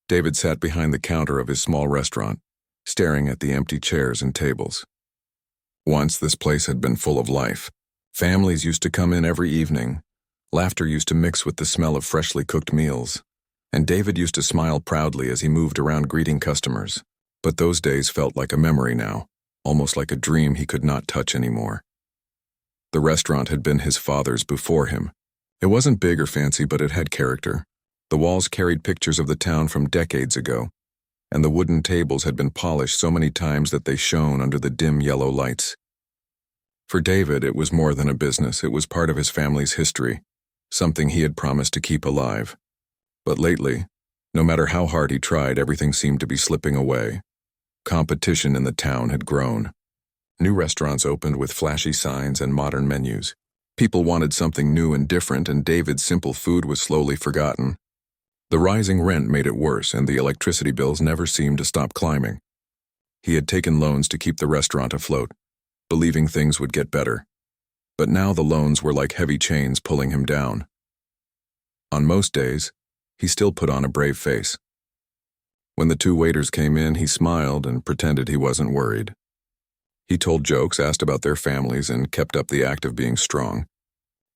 David sat behind the counter of his small restaurant, staring at the empty chairs and tables. Once this place had been full of life. Families used to come in every evening. Laughter used to mix with the smell of freshly cooked meals, and David used to smile proudly as he moved around greeting customers. But those days felt like a memory now, almost like a dream he could not touch anymore. The restaurant had been his father's before him. It wasn't big or fancy, but it had character. The walls carried pictures of the town from decades ago, and the wooden tables had been polished so many times that they shone under the dim yellow lights. For David, it was more than a business. It was part of his family's history, something he had promised to keep alive. But lately, no matter how hard he tried, everything seemed to be slipping away. Competition in the town had grown. New restaurants opened with flashy signs and modern menus. People wanted something new and different, and David's simple food was slowly forgotten. The rising rent made it worse, and the electricity bills never seemed to stop climbing. He had taken loans to keep the restaurant afloat, believing things would get better. But now the loans were like heavy chains pulling him down. On most days, he still put on a brave face. When the two waiters came in, he smiled and pretended he wasn't worried. He told jokes, asked about their families, and kept up the act of being strong.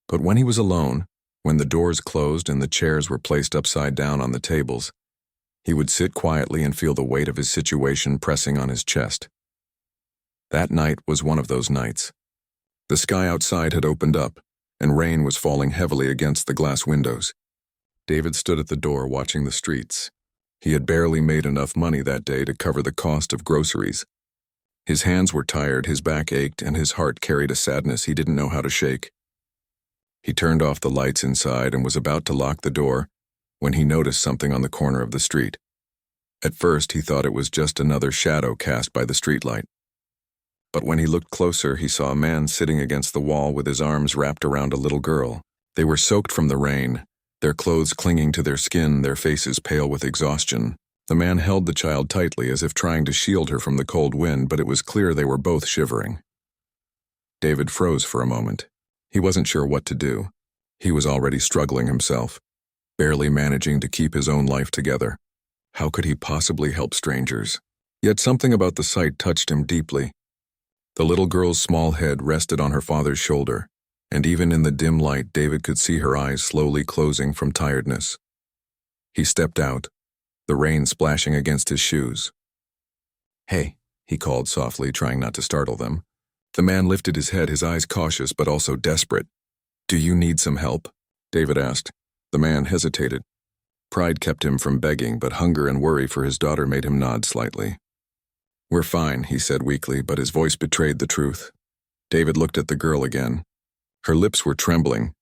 But when he was alone, when the doors closed and the chairs were placed upside down on the tables, he would sit quietly and feel the weight of his situation pressing on his chest. That night was one of those nights. The sky outside had opened up, and rain was falling heavily against the glass windows. David stood at the door watching the streets. He had barely made enough money that day to cover the cost of groceries. His hands were tired, his back ached, and his heart carried a sadness he didn't know how to shake. He turned off the lights inside and was about to lock the door when he noticed something on the corner of the street. At first, he thought it was just another shadow cast by the streetlight. But when he looked closer, he saw a man sitting against the wall with his arms wrapped around a little girl. They were soaked from the rain, their clothes clinging to their skin, their faces pale with exhaustion. The man held the child tightly as if trying to shield her from the cold wind, but it was clear they were both shivering. David froze for a moment. He wasn't sure what to do. He was already struggling himself, barely managing to keep his own life together. How could he possibly help strangers? Yet something about the sight touched him deeply. The little girl's small head rested on her father's shoulder, and even in the dim light, David could see her eyes slowly closing from tiredness. He stepped out, the rain splashing against his shoes. "Hey," he called softly, trying not to startle them. The man lifted his head, his eyes cautious but also desperate. "Do you need some help?" David asked. The man hesitated. Pride kept him from begging, but hunger and worry for his daughter made him nod slightly. "We're fine," he said weakly, but his voice betrayed the truth. David looked at the girl again. Her lips were trembling,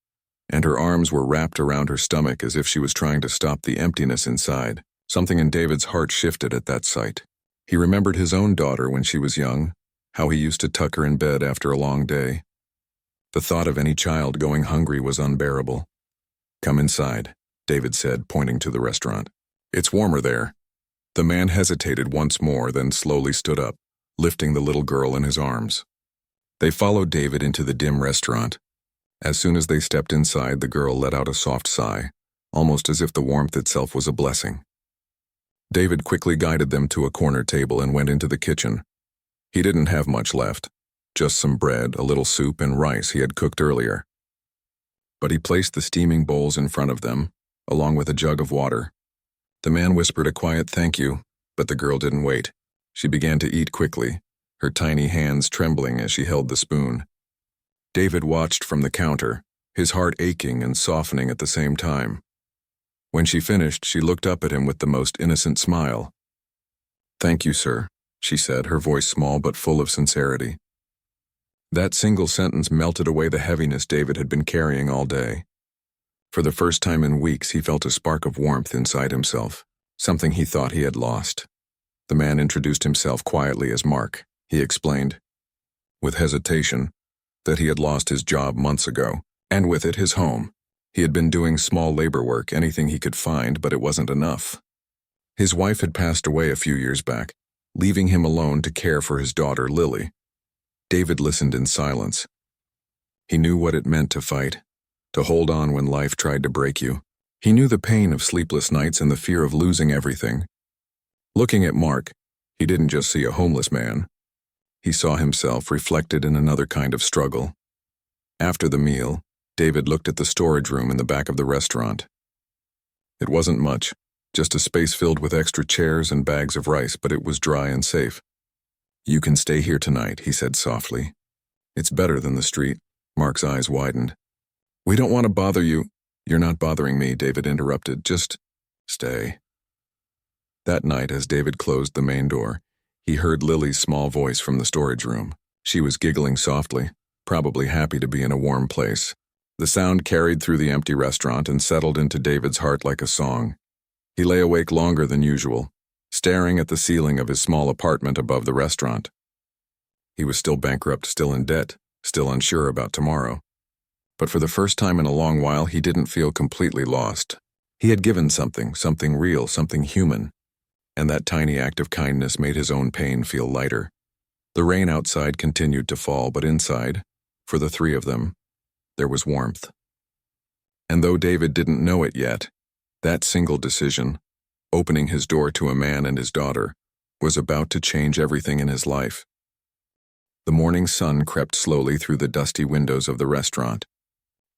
and her arms were wrapped around her stomach as if she was trying to stop the emptiness inside. Something in David's heart shifted at that sight. He remembered his own daughter when she was young, how he used to tuck her in bed after a long day. The thought of any child going hungry was unbearable. "Come inside," David said, pointing to the restaurant. "It's warmer there." The man hesitated once more, then slowly stood up, lifting the little girl in his arms. They followed David into the dim restaurant. As soon as they stepped inside, the girl let out a soft sigh, almost as if the warmth itself was a blessing. David quickly guided them to a corner table and went into the kitchen. He didn't have much left, just some bread, a little soup, and rice he had cooked earlier. But he placed the steaming bowls in front of them, along with a jug of water. The man whispered a quiet thank you, but the girl didn't wait. She began to eat quickly, her tiny hands trembling as she held the spoon. David watched from the counter, his heart aching and softening at the same time. When she finished, she looked up at him with the most innocent smile. "Thank you, sir," she said, her voice small but full of sincerity. That single sentence melted away the heaviness David had been carrying all day. For the first time in weeks, he felt a spark of warmth inside himself, something he thought he had lost. The man introduced himself quietly as Mark. He explained, with hesitation, that he had lost his job months ago, and with it his home. He had been doing small labor work, anything he could find, but it wasn't enough. His wife had passed away a few years back, leaving him alone to care for his daughter, Lily. David listened in silence. He knew what it meant to fight, to hold on when life tried to break you. He knew the pain of sleepless nights and the fear of losing everything. Looking at Mark, he didn't just see a homeless man. He saw himself reflected in another kind of struggle. After the meal, David looked at the storage room in the back of the restaurant. It wasn't much, just a space filled with extra chairs and bags of rice, but it was dry and safe. "You can stay here tonight," he said softly. "It's better than the street." Mark's eyes widened. "We don't want to bother you." "You're not bothering me," David interrupted. "Just stay." That night, as David closed the main door, he heard Lily's small voice from the storage room. She was giggling softly, probably happy to be in a warm place. The sound carried through the empty restaurant and settled into David's heart like a song. He lay awake longer than usual, staring at the ceiling of his small apartment above the restaurant. He was still bankrupt, still in debt, still unsure about tomorrow. But for the first time in a long while, he didn't feel completely lost. He had given something real, something human, and that tiny act of kindness made his own pain feel lighter. The rain outside continued to fall, but inside, for the three of them, there was warmth. And though David didn't know it yet, that single decision, opening his door to a man and his daughter, was about to change everything in his life. The morning sun crept slowly through the dusty windows of the restaurant.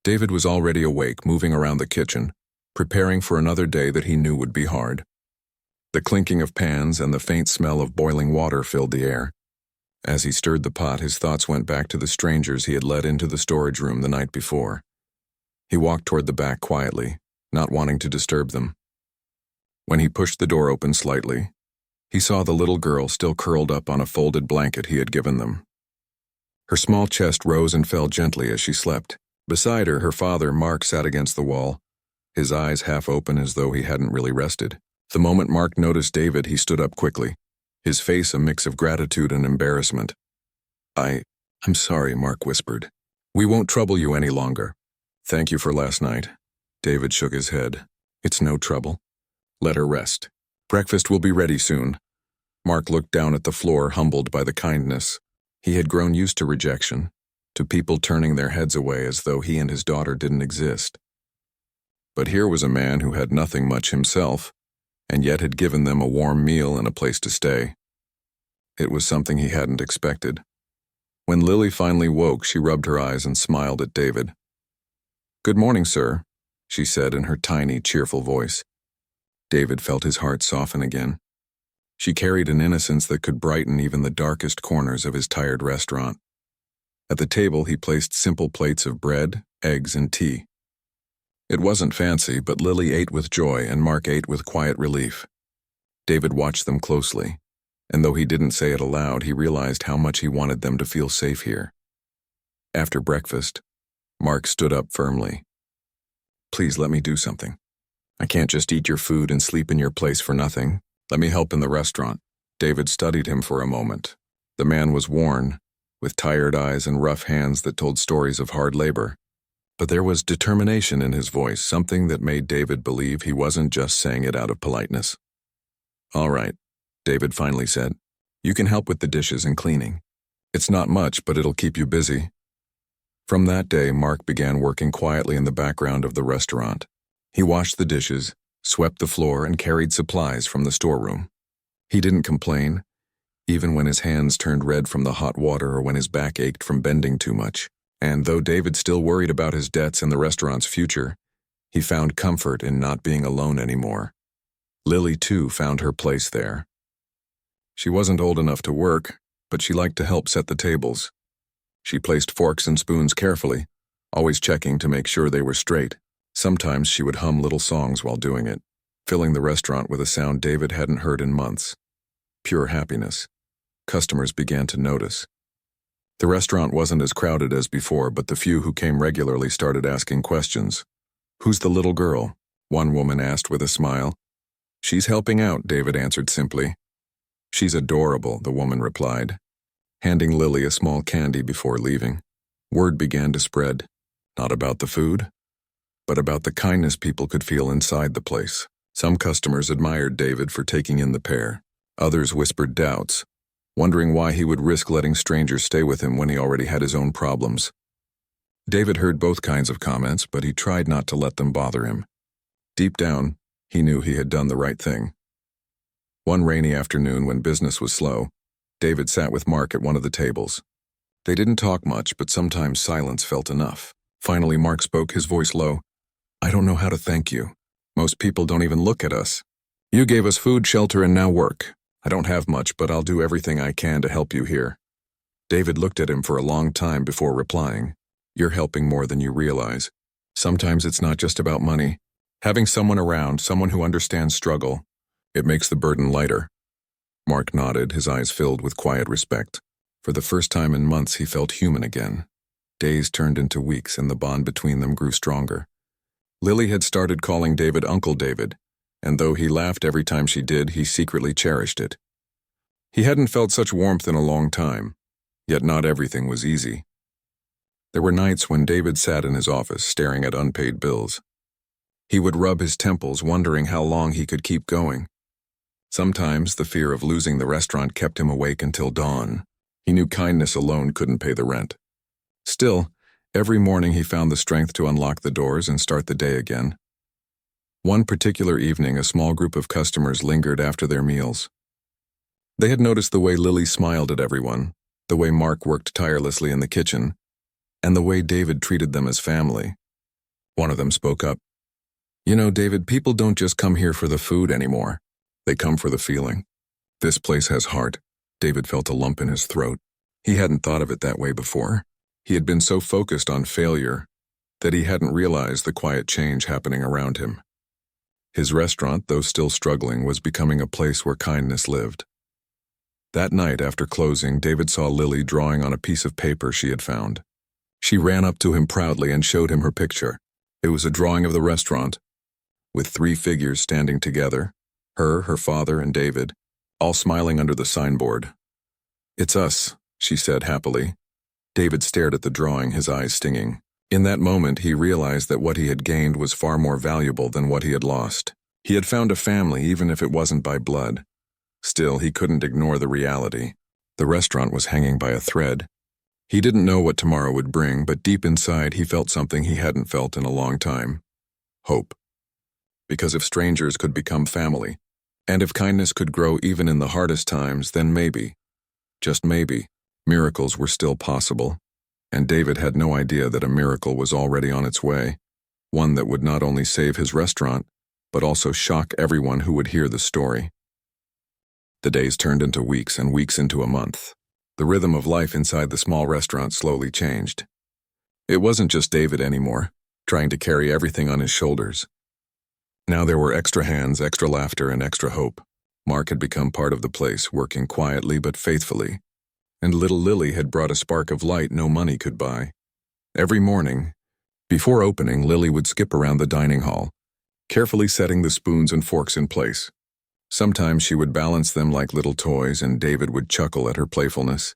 David was already awake, moving around the kitchen, preparing for another day that he knew would be hard. The clinking of pans and the faint smell of boiling water filled the air. As he stirred the pot, his thoughts went back to the strangers he had let into the storage room the night before. He walked toward the back quietly, not wanting to disturb them. When he pushed the door open slightly, he saw the little girl still curled up on a folded blanket he had given them. Her small chest rose and fell gently as she slept. Beside her, her father, Mark, sat against the wall, his eyes half open as though he hadn't really rested. The moment Mark noticed David, he stood up quickly, his face a mix of gratitude and embarrassment. I'm sorry," Mark whispered. "We won't trouble you any longer." "Thank you for last night." David shook his head. "It's no trouble. Let her rest. Breakfast will be ready soon." Mark looked down at the floor, humbled by the kindness. He had grown used to rejection, to people turning their heads away as though he and his daughter didn't exist. But here was a man who had nothing much himself, and yet had given them a warm meal and a place to stay. It was something he hadn't expected. When Lily finally woke, she rubbed her eyes and smiled at David. "Good morning, sir," she said in her tiny, cheerful voice. David felt his heart soften again. She carried an innocence that could brighten even the darkest corners of his tired restaurant. At the table, he placed simple plates of bread, eggs, and tea. It wasn't fancy, but Lily ate with joy and Mark ate with quiet relief. David watched them closely, and though he didn't say it aloud, he realized how much he wanted them to feel safe here. After breakfast, Mark stood up firmly. "Please let me do something. I can't just eat your food and sleep in your place for nothing. Let me help in the restaurant." David studied him for a moment. The man was worn, with tired eyes and rough hands that told stories of hard labor. But there was determination in his voice, something that made David believe he wasn't just saying it out of politeness. "All right," David finally said. "You can help with the dishes and cleaning. It's not much, but it'll keep you busy." From that day, Mark began working quietly in the background of the restaurant. He washed the dishes, swept the floor, and carried supplies from the storeroom. He didn't complain, even when his hands turned red from the hot water or when his back ached from bending too much. And though David still worried about his debts and the restaurant's future, he found comfort in not being alone anymore. Lily, too, found her place there. She wasn't old enough to work, but she liked to help set the tables. She placed forks and spoons carefully, always checking to make sure they were straight. Sometimes she would hum little songs while doing it, filling the restaurant with a sound David hadn't heard in months. Pure happiness. Customers began to notice. The restaurant wasn't as crowded as before, but the few who came regularly started asking questions. "Who's the little girl?" one woman asked with a smile. "She's helping out," David answered simply. "She's adorable," the woman replied, handing Lily a small candy before leaving. Word began to spread, not about the food, but about the kindness people could feel inside the place. Some customers admired David for taking in the pair. Others whispered doubts, wondering why he would risk letting strangers stay with him when he already had his own problems. David heard both kinds of comments, but he tried not to let them bother him. Deep down, he knew he had done the right thing. One rainy afternoon when business was slow, David sat with Mark at one of the tables. They didn't talk much, but sometimes silence felt enough. Finally, Mark spoke, his voice low. "I don't know how to thank you. Most people don't even look at us. You gave us food, shelter, and now work. I don't have much, but I'll do everything I can to help you here." David looked at him for a long time before replying. "You're helping more than you realize. Sometimes it's not just about money. Having someone around, someone who understands struggle, it makes the burden lighter." Mark nodded, his eyes filled with quiet respect. For the first time in months, he felt human again. Days turned into weeks, and the bond between them grew stronger. Lily had started calling David Uncle David, and though he laughed every time she did, he secretly cherished it. He hadn't felt such warmth in a long time, yet not everything was easy. There were nights when David sat in his office, staring at unpaid bills. He would rub his temples, wondering how long he could keep going. Sometimes the fear of losing the restaurant kept him awake until dawn. He knew kindness alone couldn't pay the rent. Still, every morning he found the strength to unlock the doors and start the day again. One particular evening, a small group of customers lingered after their meals. They had noticed the way Lily smiled at everyone, the way Mark worked tirelessly in the kitchen, and the way David treated them as family. One of them spoke up. "You know, David, people don't just come here for the food anymore. They come for the feeling. This place has heart." David felt a lump in his throat. He hadn't thought of it that way before. He had been so focused on failure that he hadn't realized the quiet change happening around him. His restaurant, though still struggling, was becoming a place where kindness lived. That night after closing, David saw Lily drawing on a piece of paper she had found. She ran up to him proudly and showed him her picture. It was a drawing of the restaurant, with 3 figures standing together, her father, and David, all smiling under the signboard. "It's us," she said happily. David stared at the drawing, his eyes stinging. In that moment, he realized that what he had gained was far more valuable than what he had lost. He had found a family, even if it wasn't by blood. Still, he couldn't ignore the reality. The restaurant was hanging by a thread. He didn't know what tomorrow would bring, but deep inside he felt something he hadn't felt in a long time. Hope. Because if strangers could become family, and if kindness could grow even in the hardest times, then maybe, just maybe, miracles were still possible. And David had no idea that a miracle was already on its way, one that would not only save his restaurant, but also shock everyone who would hear the story. The days turned into weeks and weeks into a month. The rhythm of life inside the small restaurant slowly changed. It wasn't just David anymore, trying to carry everything on his shoulders. Now there were extra hands, extra laughter, and extra hope. Mark had become part of the place, working quietly but faithfully. And little Lily had brought a spark of light no money could buy. Every morning, before opening, Lily would skip around the dining hall, carefully setting the spoons and forks in place. Sometimes she would balance them like little toys, and David would chuckle at her playfulness.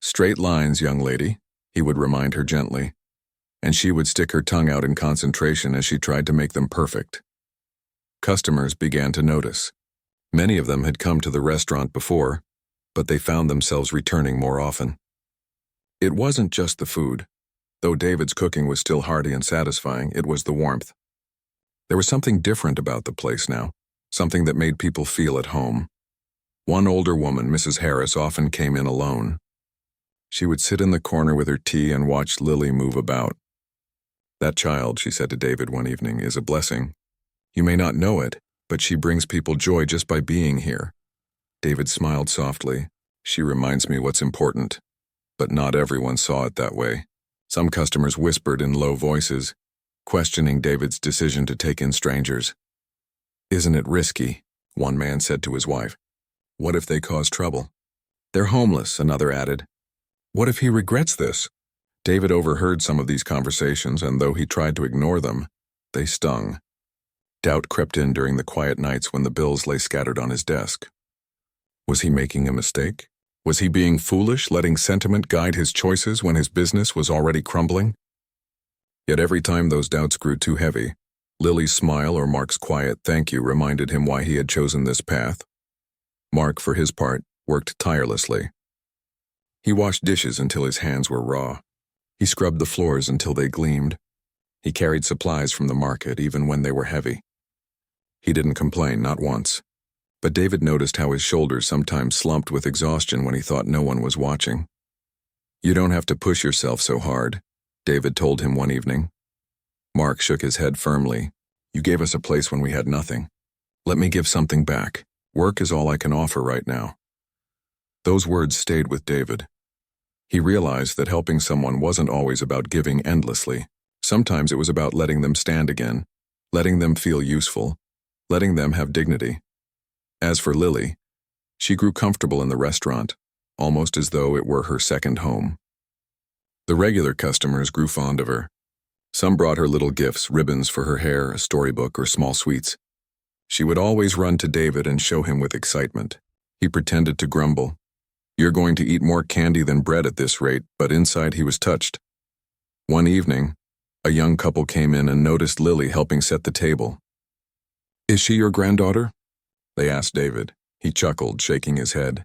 "Straight lines, young lady," he would remind her gently, and she would stick her tongue out in concentration as she tried to make them perfect. Customers began to notice. Many of them had come to the restaurant before, but they found themselves returning more often. It wasn't just the food. Though David's cooking was still hearty and satisfying, it was the warmth. There was something different about the place now, something that made people feel at home. One older woman, Mrs. Harris, often came in alone. She would sit in the corner with her tea and watch Lily move about. "That child," she said to David one evening, "is a blessing. You may not know it, but she brings people joy just by being here." David smiled softly. "She reminds me what's important." But not everyone saw it that way. Some customers whispered in low voices, questioning David's decision to take in strangers. "Isn't it risky?" one man said to his wife. "What if they cause trouble?" "They're homeless," another added. "What if he regrets this?" David overheard some of these conversations, and though he tried to ignore them, they stung. Doubt crept in during the quiet nights when the bills lay scattered on his desk. Was he making a mistake? Was he being foolish, letting sentiment guide his choices when his business was already crumbling? Yet every time those doubts grew too heavy, Lily's smile or Mark's quiet thank you reminded him why he had chosen this path. Mark, for his part, worked tirelessly. He washed dishes until his hands were raw. He scrubbed the floors until they gleamed. He carried supplies from the market even when they were heavy. He didn't complain, not once. But David noticed how his shoulders sometimes slumped with exhaustion when he thought no one was watching. "You don't have to push yourself so hard," David told him one evening. Mark shook his head firmly. "You gave us a place when we had nothing. Let me give something back. Work is all I can offer right now." Those words stayed with David. He realized that helping someone wasn't always about giving endlessly. Sometimes it was about letting them stand again, letting them feel useful, letting them have dignity. As for Lily, she grew comfortable in the restaurant, almost as though it were her second home. The regular customers grew fond of her. Some brought her little gifts, ribbons for her hair, a storybook, or small sweets. She would always run to David and show him with excitement. He pretended to grumble. "You're going to eat more candy than bread at this rate," but inside he was touched. One evening, a young couple came in and noticed Lily helping set the table. "Is she your granddaughter?" they asked David. He chuckled, shaking his head.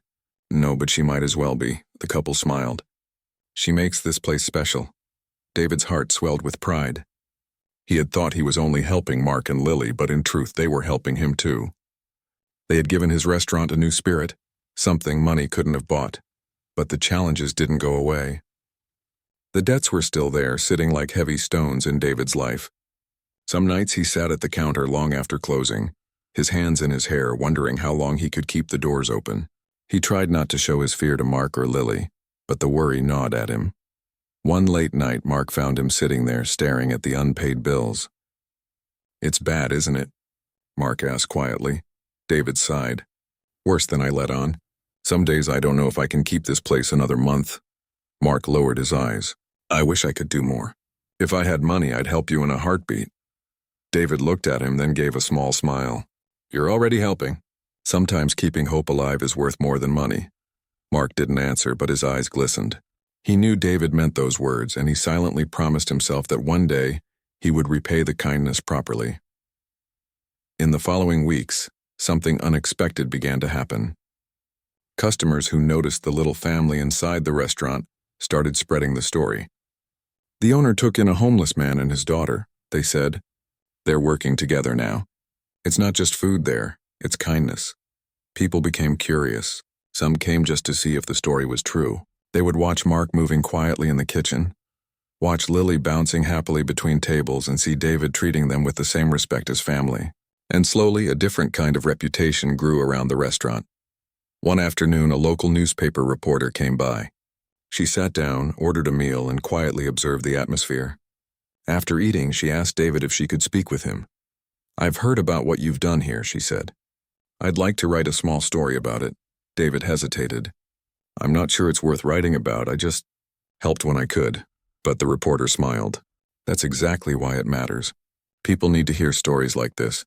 "No, but she might as well be," the couple smiled. "She makes this place special." David's heart swelled with pride. He had thought he was only helping Mark and Lily, but in truth they were helping him too. They had given his restaurant a new spirit, something money couldn't have bought. But the challenges didn't go away. The debts were still there, sitting like heavy stones in David's life. Some nights he sat at the counter long after closing, his hands in his hair, wondering how long he could keep the doors open. He tried not to show his fear to Mark or Lily, but the worry gnawed at him. One late night, Mark found him sitting there, staring at the unpaid bills. "It's bad, isn't it?" Mark asked quietly. David sighed. "Worse than I let on. Some days I don't know if I can keep this place another month." Mark lowered his eyes. "I wish I could do more. If I had money, I'd help you in a heartbeat." David looked at him, then gave a small smile. "You're already helping. Sometimes keeping hope alive is worth more than money." Mark didn't answer, but his eyes glistened. He knew David meant those words, and he silently promised himself that one day he would repay the kindness properly. In the following weeks, something unexpected began to happen. Customers who noticed the little family inside the restaurant started spreading the story. "The owner took in a homeless man and his daughter," they said. "They're working together now. It's not just food there, it's kindness." People became curious. Some came just to see if the story was true. They would watch Mark moving quietly in the kitchen, watch Lily bouncing happily between tables, and see David treating them with the same respect as family. And slowly, a different kind of reputation grew around the restaurant. One afternoon, a local newspaper reporter came by. She sat down, ordered a meal, and quietly observed the atmosphere. After eating, she asked David if she could speak with him. "I've heard about what you've done here," she said. "I'd like to write a small story about it." David hesitated. "I'm not sure it's worth writing about. I just helped when I could." But the reporter smiled. "That's exactly why it matters. People need to hear stories like this."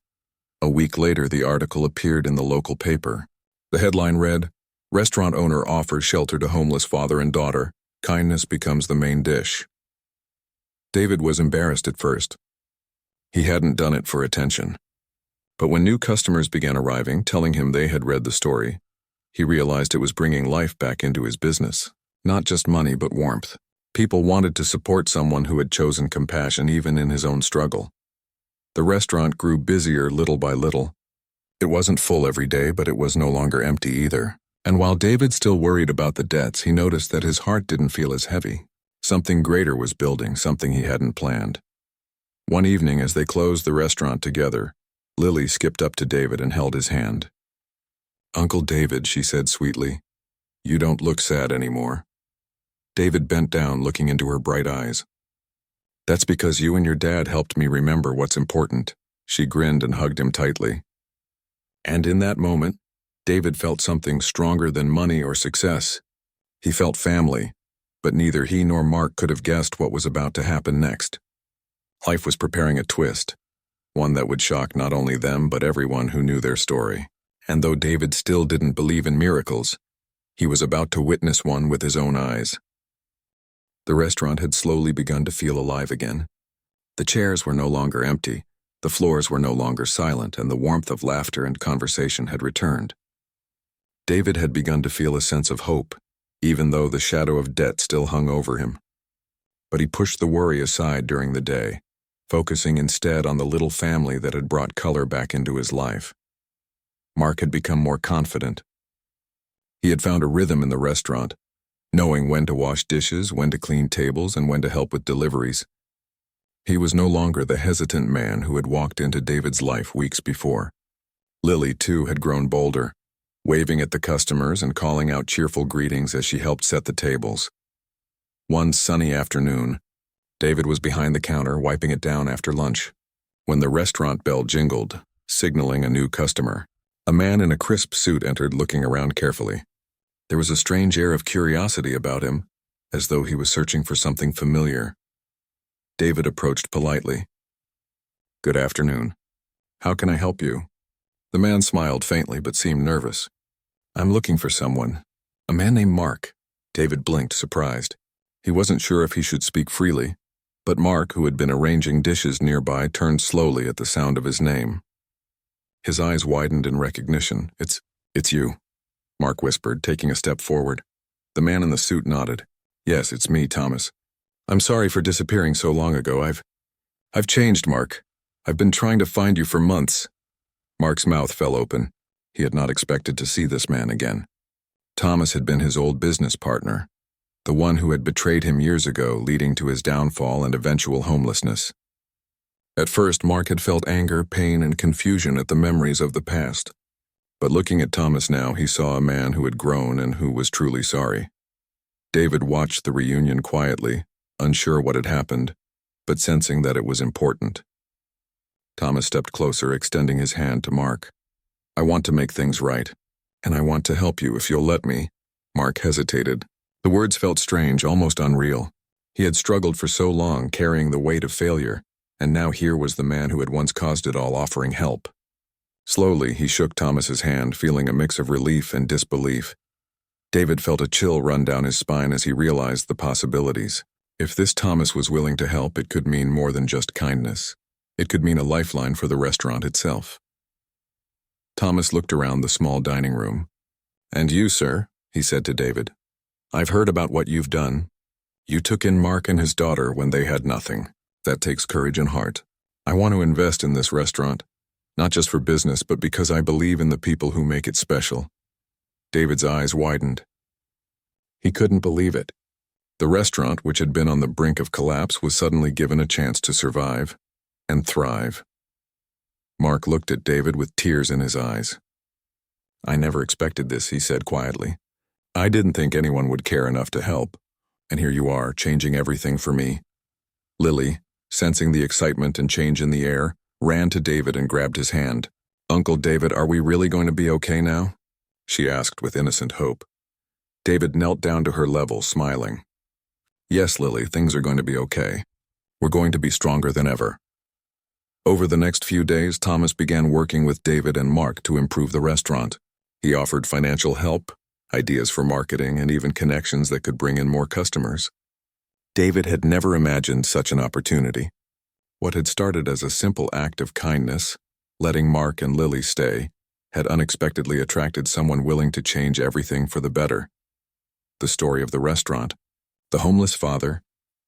A week later, the article appeared in the local paper. The headline read, "Restaurant owner offers shelter to homeless father and daughter. Kindness becomes the main dish." David was embarrassed at first. He hadn't done it for attention. But when new customers began arriving, telling him they had read the story, he realized it was bringing life back into his business. Not just money, but warmth. People wanted to support someone who had chosen compassion even in his own struggle. The restaurant grew busier little by little. It wasn't full every day, but it was no longer empty either. And while David still worried about the debts, he noticed that his heart didn't feel as heavy. Something greater was building, something he hadn't planned. One evening, as they closed the restaurant together, Lily skipped up to David and held his hand. "Uncle David," she said sweetly, "you don't look sad anymore." David bent down, looking into her bright eyes. "That's because you and your dad helped me remember what's important." She grinned and hugged him tightly. And in that moment, David felt something stronger than money or success. He felt family, but neither he nor Mark could have guessed what was about to happen next. Life was preparing a twist, one that would shock not only them but everyone who knew their story. And though David still didn't believe in miracles, he was about to witness one with his own eyes. The restaurant had slowly begun to feel alive again. The chairs were no longer empty, the floors were no longer silent, and the warmth of laughter and conversation had returned. David had begun to feel a sense of hope, even though the shadow of debt still hung over him. But he pushed the worry aside during the day. focusing instead on the little family that had brought color back into his life. Mark had become more confident. He had found a rhythm in the restaurant, knowing when to wash dishes, when to clean tables, and when to help with deliveries. He was no longer the hesitant man who had walked into David's life weeks before. Lily, too, had grown bolder, waving at the customers and calling out cheerful greetings as she helped set the tables. One sunny afternoon, David was behind the counter wiping it down after lunch, when the restaurant bell jingled, signaling a new customer. A man in a crisp suit entered, looking around carefully. There was a strange air of curiosity about him, as though he was searching for something familiar. David approached politely. "Good afternoon. How can I help you?" The man smiled faintly but seemed nervous. "I'm looking for someone. A man named Mark." David blinked, surprised. He wasn't sure if he should speak freely, but Mark, who had been arranging dishes nearby, turned slowly at the sound of his name. His eyes widened in recognition. It's you," Mark whispered, taking a step forward. The man in the suit nodded. "Yes, it's me, Thomas. I'm sorry for disappearing so long ago. I've changed, Mark. I've been trying to find you for months." Mark's mouth fell open. He had not expected to see this man again. Thomas had been his old business partner, the one who had betrayed him years ago, leading to his downfall and eventual homelessness. At first, Mark had felt anger, pain, and confusion at the memories of the past. But looking at Thomas now, he saw a man who had grown and who was truly sorry. David watched the reunion quietly, unsure what had happened, but sensing that it was important. Thomas stepped closer, extending his hand to Mark. "I want to make things right, and I want to help you if you'll let me." Mark hesitated. The words felt strange, almost unreal. He had struggled for so long, carrying the weight of failure, and now here was the man who had once caused it all offering help. Slowly, he shook Thomas's hand, feeling a mix of relief and disbelief. David felt a chill run down his spine as he realized the possibilities. If this Thomas was willing to help, it could mean more than just kindness. It could mean a lifeline for the restaurant itself. Thomas looked around the small dining room. "And you, sir," he said to David. "I've heard about what you've done. You took in Mark and his daughter when they had nothing. That takes courage and heart. I want to invest in this restaurant, not just for business, but because I believe in the people who make it special." David's eyes widened. He couldn't believe it. The restaurant, which had been on the brink of collapse, was suddenly given a chance to survive and thrive. Mark looked at David with tears in his eyes. "I never expected this," he said quietly. "I didn't think anyone would care enough to help. And here you are, changing everything for me." Lily, sensing the excitement and change in the air, ran to David and grabbed his hand. "Uncle David, are we really going to be okay now?" she asked with innocent hope. David knelt down to her level, smiling. "Yes, Lily, things are going to be okay. We're going to be stronger than ever." Over the next few days, Thomas began working with David and Mark to improve the restaurant. He offered financial help, ideas for marketing, and even connections that could bring in more customers. David had never imagined such an opportunity. What had started as a simple act of kindness, letting Mark and Lily stay, had unexpectedly attracted someone willing to change everything for the better. The story of the restaurant, the homeless father,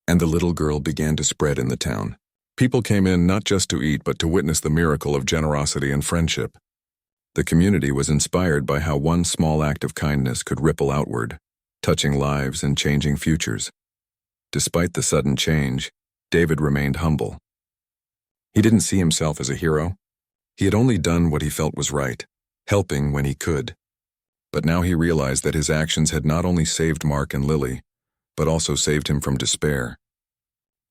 and the little girl began to spread in the town. People came in not just to eat, but to witness the miracle of generosity and friendship. The community was inspired by how one small act of kindness could ripple outward, touching lives and changing futures. Despite the sudden change, David remained humble. He didn't see himself as a hero. He had only done what he felt was right, helping when he could. But now he realized that his actions had not only saved Mark and Lily, but also saved him from despair.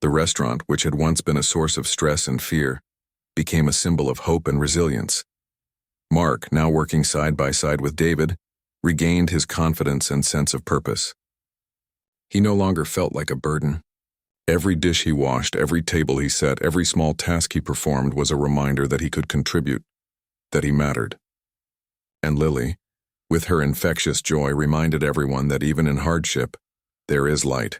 The restaurant, which had once been a source of stress and fear, became a symbol of hope and resilience. Mark, now working side by side with David, regained his confidence and sense of purpose. He no longer felt like a burden. Every dish he washed, every table he set, every small task he performed was a reminder that he could contribute, that he mattered. And Lily, with her infectious joy, reminded everyone that even in hardship, there is light.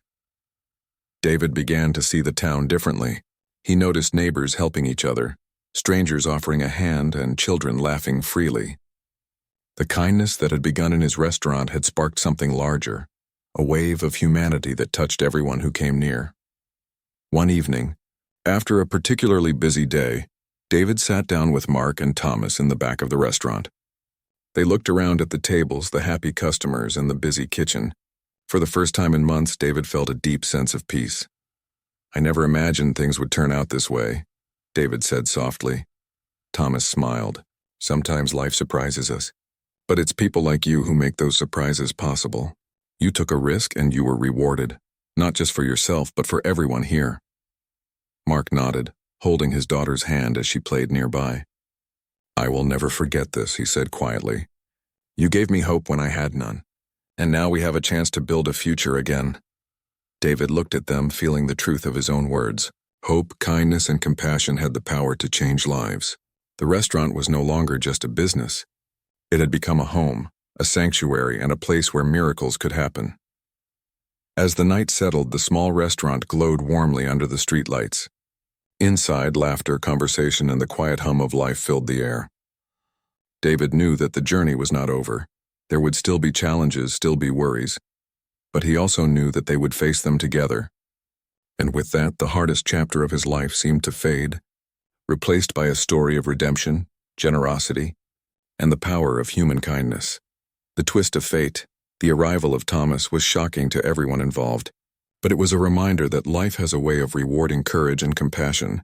David began to see the town differently. He noticed neighbors helping each other, strangers offering a hand, and children laughing freely. The kindness that had begun in his restaurant had sparked something larger, a wave of humanity that touched everyone who came near. One evening, After a particularly busy day, David sat down with Mark and Thomas in the back of the restaurant. They looked around at the tables, the happy customers, and the busy kitchen. For the first time in months, David felt a deep sense of peace. "I never imagined things would turn out this way," David said softly. Thomas smiled. "Sometimes life surprises us. But it's people like you who make those surprises possible. You took a risk and you were rewarded, not just for yourself, but for everyone here." Mark nodded, holding his daughter's hand as she played nearby. "I will never forget this," he said quietly. "You gave me hope when I had none, and now we have a chance to build a future again." David looked at them, feeling the truth of his own words. Hope, kindness, and compassion had the power to change lives. The restaurant was no longer just a business. It had become a home, a sanctuary, and a place where miracles could happen. As the night settled, the small restaurant glowed warmly under the streetlights. Inside, laughter, conversation, and the quiet hum of life filled the air. David knew that the journey was not over. There would still be challenges, still be worries. But he also knew that they would face them together. And with that, the hardest chapter of his life seemed to fade, replaced by a story of redemption, generosity, and the power of human kindness. The twist of fate, the arrival of Thomas, was shocking to everyone involved. But it was a reminder that life has a way of rewarding courage and compassion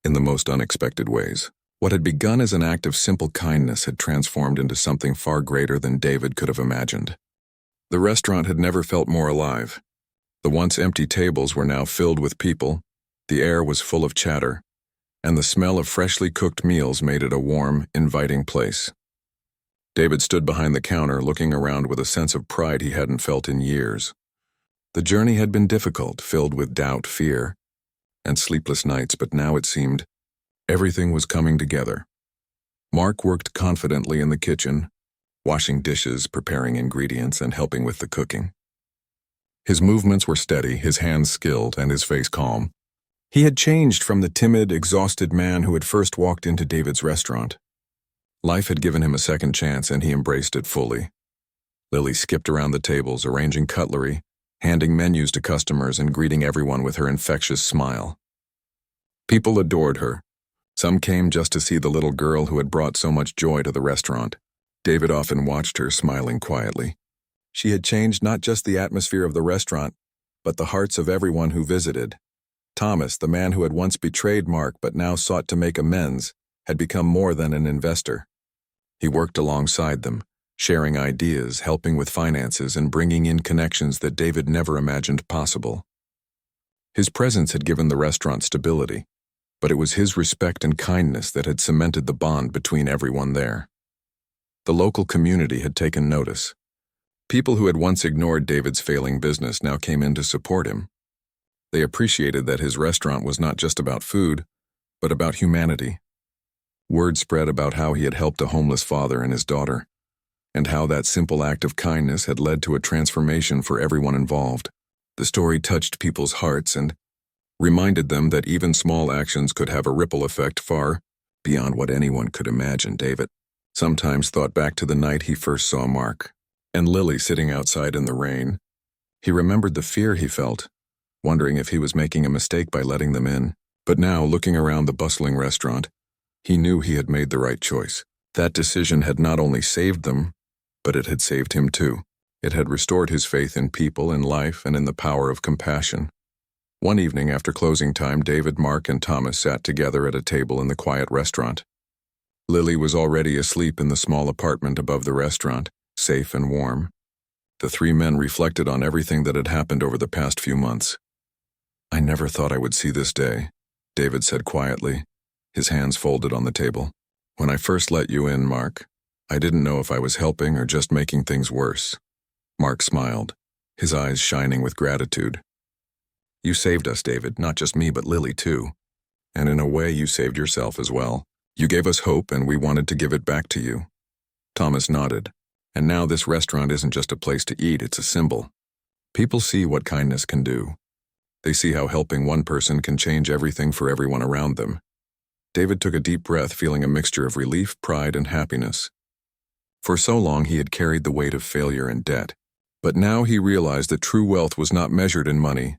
in the most unexpected ways. What had begun as an act of simple kindness had transformed into something far greater than David could have imagined. The restaurant had never felt more alive. The once empty tables were now filled with people, the air was full of chatter, and the smell of freshly cooked meals made it a warm, inviting place. David stood behind the counter, looking around with a sense of pride he hadn't felt in years. The journey had been difficult, filled with doubt, fear, and sleepless nights, but now it seemed everything was coming together. Mark worked confidently in the kitchen, washing dishes, preparing ingredients, and helping with the cooking. His movements were steady, his hands skilled, and his face calm. He had changed from the timid, exhausted man who had first walked into David's restaurant. Life had given him a second chance, and he embraced it fully. Lily skipped around the tables, arranging cutlery, handing menus to customers, and greeting everyone with her infectious smile. People adored her. Some came just to see the little girl who had brought so much joy to the restaurant. David often watched her, smiling quietly. She had changed not just the atmosphere of the restaurant, but the hearts of everyone who visited. Thomas, the man who had once betrayed Mark but now sought to make amends, had become more than an investor. He worked alongside them, sharing ideas, helping with finances, and bringing in connections that David never imagined possible. His presence had given the restaurant stability, but it was his respect and kindness that had cemented the bond between everyone there. The local community had taken notice. People who had once ignored David's failing business now came in to support him. They appreciated that his restaurant was not just about food, but about humanity. Word spread about how he had helped a homeless father and his daughter, and how that simple act of kindness had led to a transformation for everyone involved. The story touched people's hearts and reminded them that even small actions could have a ripple effect far beyond what anyone could imagine. David sometimes thought back to the night he first saw Mark and Lily sitting outside in the rain. He remembered the fear he felt, wondering if he was making a mistake by letting them in. But now, looking around the bustling restaurant, he knew he had made the right choice. That decision had not only saved them, but it had saved him too. It had restored his faith in people, in life, and in the power of compassion. One evening after closing time, David, Mark, and Thomas sat together at a table in the quiet restaurant. Lily was already asleep in the small apartment above the restaurant, safe and warm. The three men reflected on everything that had happened over the past few months. "I never thought I would see this day," David said quietly, his hands folded on the table. "When I first let you in, Mark, I didn't know if I was helping or just making things worse." Mark smiled, his eyes shining with gratitude. "You saved us, David, not just me but Lily too. And in a way you saved yourself as well. You gave us hope and we wanted to give it back to you." Thomas nodded. "And now this restaurant isn't just a place to eat, it's a symbol. People see what kindness can do. They see how helping one person can change everything for everyone around them." David took a deep breath, feeling a mixture of relief, pride, and happiness. For so long he had carried the weight of failure and debt. But now he realized that true wealth was not measured in money,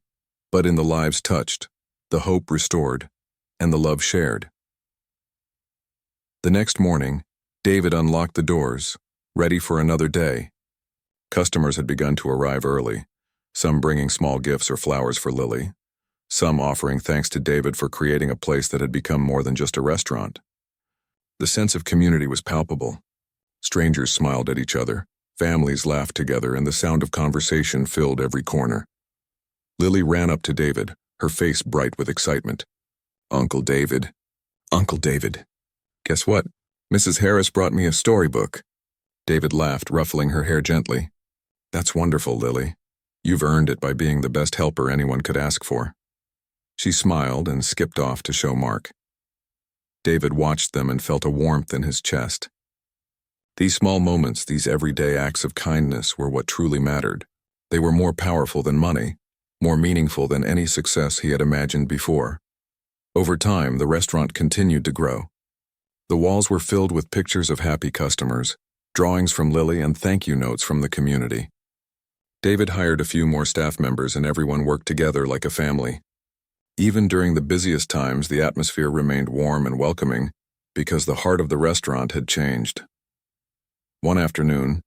but in the lives touched, the hope restored, and the love shared. The next morning, David unlocked the doors, ready for another day. Customers had begun to arrive early, some bringing small gifts or flowers for Lily, some offering thanks to David for creating a place that had become more than just a restaurant. The sense of community was palpable. Strangers smiled at each other, families laughed together, and the sound of conversation filled every corner. Lily ran up to David, her face bright with excitement. "Uncle David. Uncle David. Guess what? Mrs. Harris brought me a storybook." David laughed, ruffling her hair gently. "That's wonderful, Lily. You've earned it by being the best helper anyone could ask for." She smiled and skipped off to show Mark. David watched them and felt a warmth in his chest. These small moments, these everyday acts of kindness, were what truly mattered. They were more powerful than money, more meaningful than any success he had imagined before. Over time, the restaurant continued to grow. The walls were filled with pictures of happy customers, drawings from Lily, and thank you notes from the community. David hired a few more staff members, and everyone worked together like a family. Even during the busiest times, the atmosphere remained warm and welcoming because the heart of the restaurant had changed. One afternoon,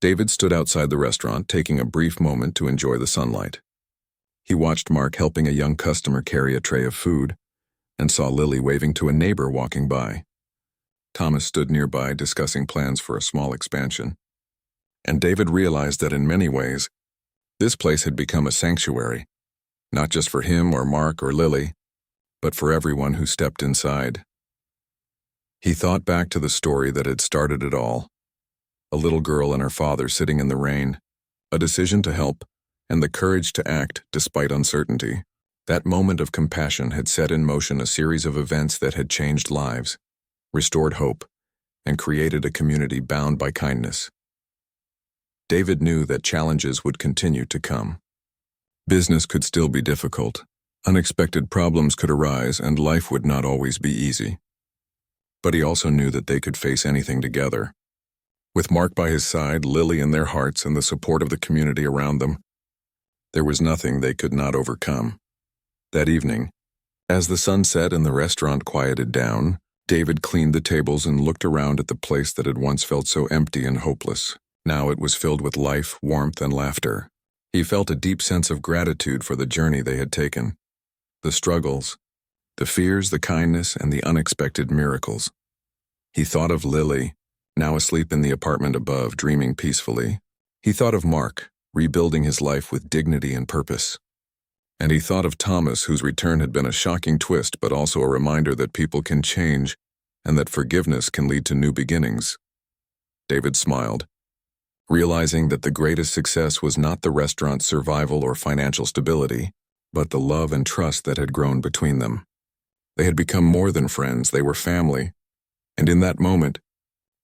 David stood outside the restaurant, taking a brief moment to enjoy the sunlight. He watched Mark helping a young customer carry a tray of food and saw Lily waving to a neighbor walking by. Thomas stood nearby discussing plans for a small expansion. And David realized that in many ways, this place had become a sanctuary, not just for him or Mark or Lily, but for everyone who stepped inside. He thought back to the story that had started it all. A little girl and her father sitting in the rain, a decision to help, and the courage to act despite uncertainty. That moment of compassion had set in motion a series of events that had changed lives, restored hope, and created a community bound by kindness. David knew that challenges would continue to come. Business could still be difficult, unexpected problems could arise, and life would not always be easy. But he also knew that they could face anything together. With Mark by his side, Lily in their hearts, and the support of the community around them, there was nothing they could not overcome. That evening, as the sun set and the restaurant quieted down, David cleaned the tables and looked around at the place that had once felt so empty and hopeless. Now it was filled with life, warmth, and laughter. He felt a deep sense of gratitude for the journey they had taken. The struggles, the fears, the kindness, and the unexpected miracles. He thought of Lily, now asleep in the apartment above, dreaming peacefully. He thought of Mark, rebuilding his life with dignity and purpose. And he thought of Thomas, whose return had been a shocking twist, but also a reminder that people can change and that forgiveness can lead to new beginnings. David smiled, realizing that the greatest success was not the restaurant's survival or financial stability, but the love and trust that had grown between them. They had become more than friends, they were family. And in that moment,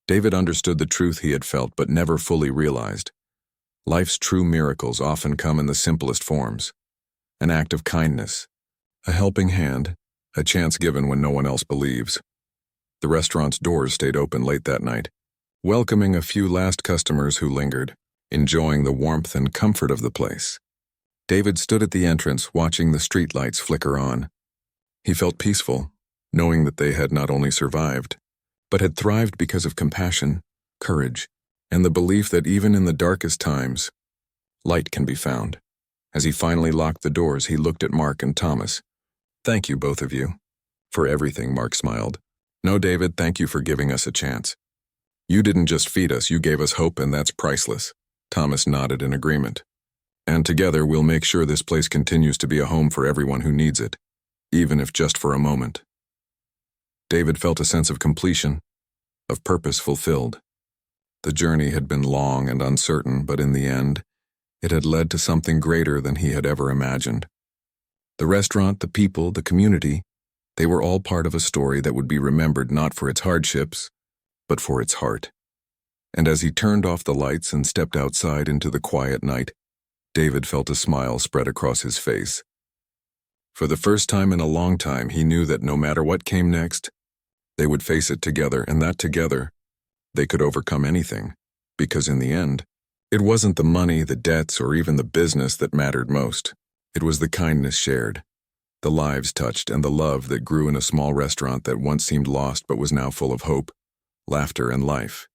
David understood the truth he had felt but never fully realized. Life's true miracles often come in the simplest forms. An act of kindness, a helping hand, a chance given when no one else believes. The restaurant's doors stayed open late that night, welcoming a few last customers who lingered, enjoying the warmth and comfort of the place. David stood at the entrance, watching the streetlights flicker on. He felt peaceful, knowing that they had not only survived, but had thrived because of compassion, courage, and the belief that even in the darkest times, light can be found. As he finally locked the doors, he looked at Mark and Thomas. "Thank you, both of you." "For everything," Mark smiled. "No, David, thank you for giving us a chance. You didn't just feed us, you gave us hope, and that's priceless." Thomas nodded in agreement. "And together we'll make sure this place continues to be a home for everyone who needs it, even if just for a moment." David felt a sense of completion, of purpose fulfilled. The journey had been long and uncertain, but in the end, it had led to something greater than he had ever imagined. The restaurant, the people, the community, they were all part of a story that would be remembered not for its hardships, but for its heart. And as he turned off the lights and stepped outside into the quiet night, David felt a smile spread across his face. For the first time in a long time, he knew that no matter what came next, they would face it together, and that together, they could overcome anything, because in the end, it wasn't the money, the debts, or even the business that mattered most. It was the kindness shared, The lives touched and the love that grew in a small restaurant that once seemed lost but was now full of hope, laughter, and life.